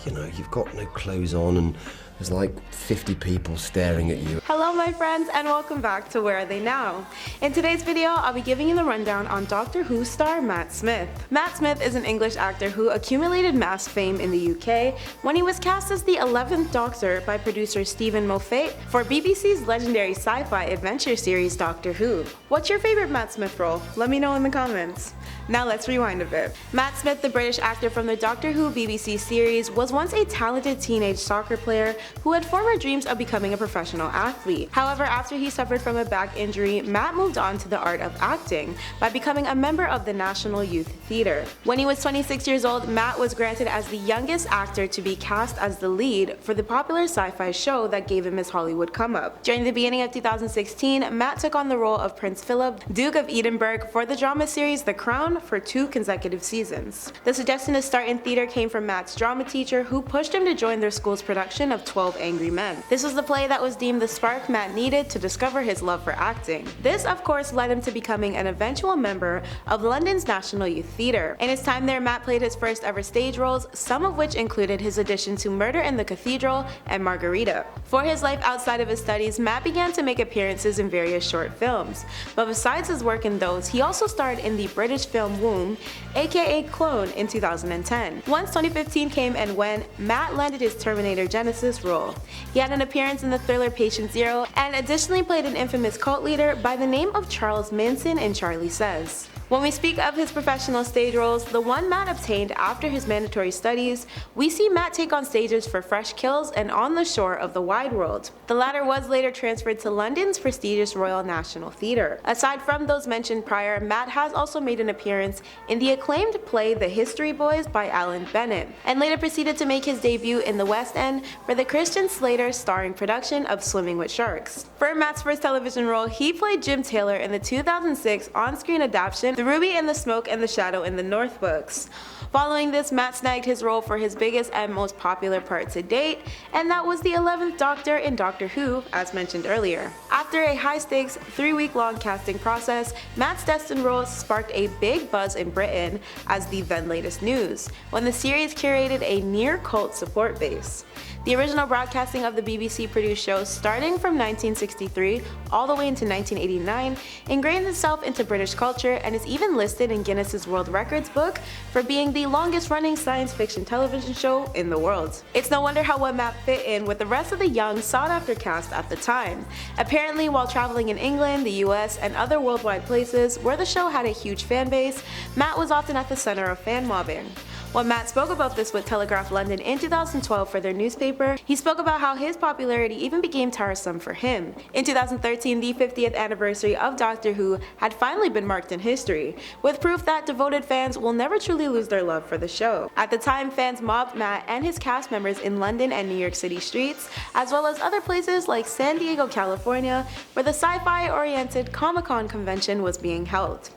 you know, you've got no clothes on and there's like 50 people staring at you. Hello my friends and welcome back to Where Are They Now? In today's video, I'll be giving you the rundown on Doctor Who star Matt Smith. Matt Smith is an English actor who accumulated mass fame in the UK when he was cast as the 11th Doctor by producer Steven Moffat for BBC's legendary sci-fi adventure series Doctor Who. What's your favorite Matt Smith role? Let me know in the comments. Now let's rewind a bit. Matt Smith, the British actor from the Doctor Who BBC series, was once a talented teenage soccer player who had former dreams of becoming a professional athlete. However, after he suffered from a back injury, Matt moved on to the art of acting by becoming a member of the National Youth Theatre. When he was 26 years old, Matt was granted as the youngest actor to be cast as the lead for the popular sci-fi show that gave him his Hollywood come-up. During the beginning of 2016, Matt took on the role of Prince Philip, Duke of Edinburgh, for the drama series The Crown for 2 consecutive seasons. The suggestion to start in theatre came from Matt's drama teacher, who pushed him to join their school's production of 12 Angry Men. This was the play that was deemed the spark Matt needed to discover his love for acting. This of course led him to becoming an eventual member of London's National Youth Theatre. In his time there, Matt played his first ever stage roles, some of which included his audition to Murder in the Cathedral and Margarita. For his life outside of his studies, Matt began to make appearances in various short films, but besides his work in those, he also starred in the British film Womb, aka Clone, in 2010. Once 2015 came and went, Matt landed his Terminator Genesis role. He had an appearance in the thriller Patient Zero and additionally played an infamous cult leader by the name of Charles Manson in Charlie Says. When we speak of his professional stage roles, the one Matt obtained after his mandatory studies, we see Matt take on stages for Fresh Kills and On the Shore of the Wide World. The latter was later transferred to London's prestigious Royal National Theatre. Aside from those mentioned prior, Matt has also made an appearance in the acclaimed play The History Boys by Alan Bennett, and later proceeded to make his debut in the West End for the Christian Slater starring production of Swimming with Sharks. For Matt's first television role, he played Jim Taylor in the 2006 on-screen adaptation The Ruby in the Smoke and the Shadow in the North books. Following this, Matt snagged his role for his biggest and most popular part to date, and that was the 11th Doctor in Doctor Who, as mentioned earlier. After a high-stakes, 3-week-long casting process, Matt's destined role sparked a big buzz in Britain as the then latest news, when the series curated a near-cult support base. The original broadcasting of the BBC-produced show, starting from 1963 all the way into 1989, ingrained itself into British culture and is even listed in Guinness's World Records book for being the longest-running science fiction television show in the world. It's no wonder how well Matt fit in with the rest of the young, sought-after cast at the time. Apparently, while traveling in England, the US, and other worldwide places where the show had a huge fan base, Matt was often at the center of fan mobbing. When Matt spoke about this with Telegraph London in 2012 for their newspaper, he spoke about how his popularity even became tiresome for him. In 2013, the 50th anniversary of Doctor Who had finally been marked in history, with proof that devoted fans will never truly lose their love for the show. At the time, fans mobbed Matt and his cast members in London and New York City streets, as well as other places like San Diego, California, where the sci-fi-oriented Comic-Con convention was being held.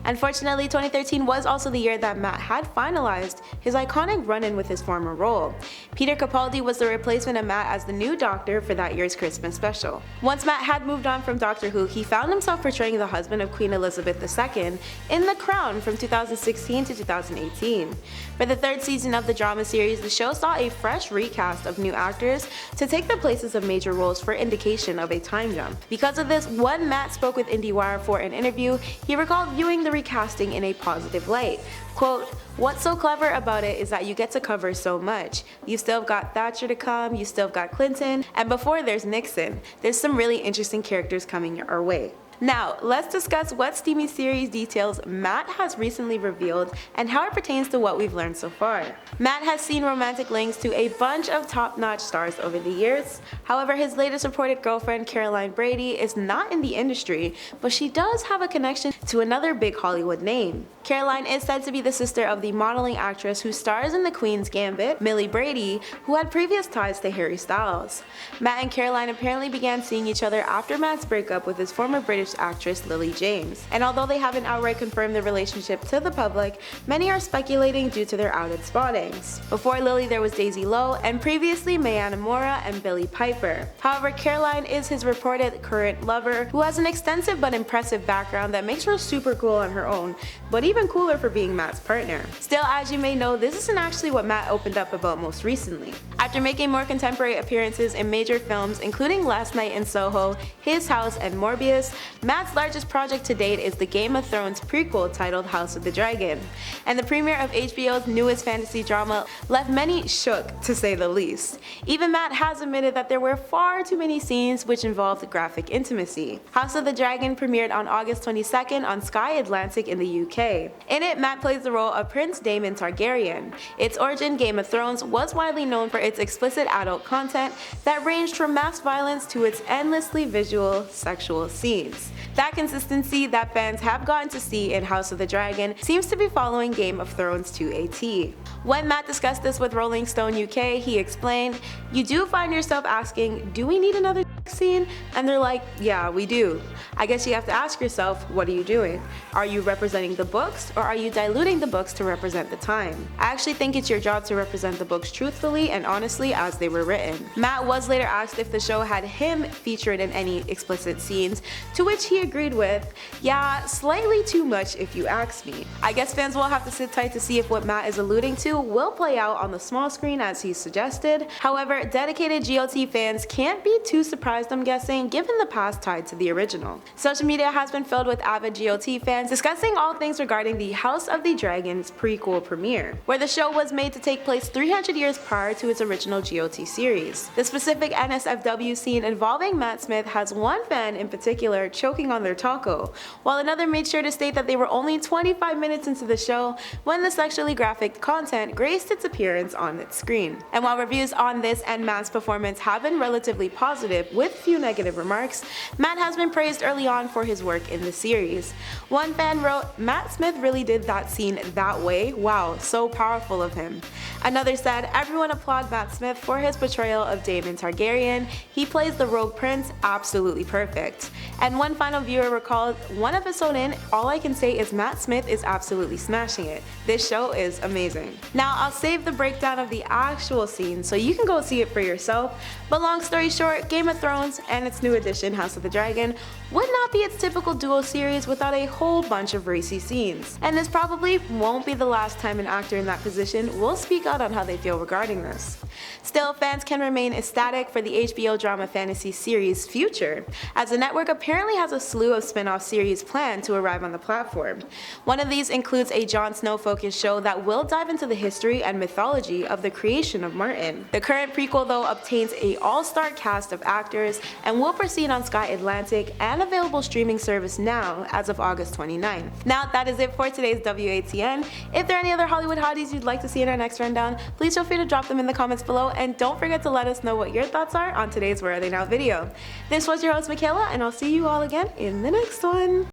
Unfortunately, 2013 was also the year that Matt had finalized his iconic run-in with his former role. Peter Capaldi was the replacement of Matt as the new Doctor for that year's Christmas special. Once Matt had moved on from Doctor Who, he found himself portraying the husband of Queen Elizabeth II in The Crown from 2016 to 2018. For the 3rd season of the drama series, the show saw a fresh recast of new actors to take the places of major roles for indication of a time jump. Because of this, when Matt spoke with IndieWire for an interview, he recalled viewing the recasting in a positive light. Quote, "What's so clever about it is that you get to cover so much. You still have got Thatcher to come, you still have got Clinton, and before there's Nixon. There's some really interesting characters coming our way." Now, let's discuss what Steamy series details Matt has recently revealed and how it pertains to what we've learned so far. Matt has seen romantic links to a bunch of top-notch stars over the years. However, his latest reported girlfriend, Caroline Brady, is not in the industry, but she does have a connection to another big Hollywood name. Caroline is said to be the sister of the modeling actress who stars in The Queen's Gambit, Millie Brady, who had previous ties to Harry Styles. Matt and Caroline apparently began seeing each other after Matt's breakup with his former British British actress Lily James. And although they haven't outright confirmed their relationship to the public, many are speculating due to their outed spottings. Before Lily there was Daisy Lowe, and previously Mayanna Mora and Billie Piper. However, Caroline is his reported current lover, who has an extensive but impressive background that makes her super cool on her own, but even cooler for being Matt's partner. Still, as you may know, this isn't actually what Matt opened up about most recently. After making more contemporary appearances in major films including Last Night in Soho, His House, and Morbius, Matt's largest project to date is the Game of Thrones prequel titled House of the Dragon. And the premiere of HBO's newest fantasy drama left many shook, to say the least. Even Matt has admitted that there were far too many scenes which involved graphic intimacy. House of the Dragon premiered on August 22nd on Sky Atlantic in the UK. In it, Matt plays the role of Prince Daemon Targaryen. Its origin, Game of Thrones, was widely known for its explicit adult content that ranged from mass violence to its endlessly visual sexual scenes. That consistency that fans have gotten to see in House of the Dragon seems to be following Game of Thrones to a T. When Matt discussed this with Rolling Stone UK, he explained, "You do find yourself asking, do we need another scene?" And they're like, yeah, we do. I guess you have to ask yourself, what are you doing? Are you representing the books, or are you diluting the books to represent the time? I actually think it's your job to represent the books truthfully and honestly as they were written. Matt was later asked if the show had him featured in any explicit scenes, to which he agreed with, "Yeah, slightly too much if you ask me." I guess fans will have to sit tight to see if what Matt is alluding to will play out on the small screen as he suggested. However, dedicated GOT fans can't be too surprised, I'm guessing, given the past tied to the original. Social media has been filled with avid GOT fans discussing all things regarding the House of the Dragon's prequel premiere, where the show was made to take place 300 years prior to its original GOT series. The specific NSFW scene involving Matt Smith has one fan in particular choking on their taco, while another made sure to state that they were only 25 minutes into the show when the sexually graphic content graced its appearance on its screen. And while reviews on this and Matt's performance have been relatively positive with few negative remarks, Matt has been praised early on for his work in the series. One fan wrote, "Matt Smith really did that scene that way, wow, so powerful of him." Another said, "Everyone applaud Matt Smith for his portrayal of Daemon Targaryen. He plays the rogue prince absolutely perfect." And one final viewer recalled, "One episode in, all I can say is Matt Smith is absolutely smashing it. This show is amazing." Now I'll save the breakdown of the actual scene so you can go see it for yourself, but long story short, Game of Thrones and its new edition House of the Dragon would not be its typical duo series without a whole bunch of racy scenes. And this probably won't be the last time an actor in that position will speak out on how they feel regarding this. Still, fans can remain ecstatic for the HBO drama fantasy series' future, as the network apparently has a slew of spin-off series planned to arrive on the platform. One of these includes a Jon Snow-focused show that will dive into the history and mythology of the creation of Martin. The current prequel, though, obtains a all-star cast of actors and will proceed on Sky Atlantic and available streaming service now as of August 29th. Now that is it for today's WATN. If there are any other Hollywood hotties you'd like to see in our next rundown, please feel free to drop them in the comments below, and don't forget to let us know what your thoughts are on today's Where Are They Now video. This was your host Michaela, and I'll see you all again in the next one.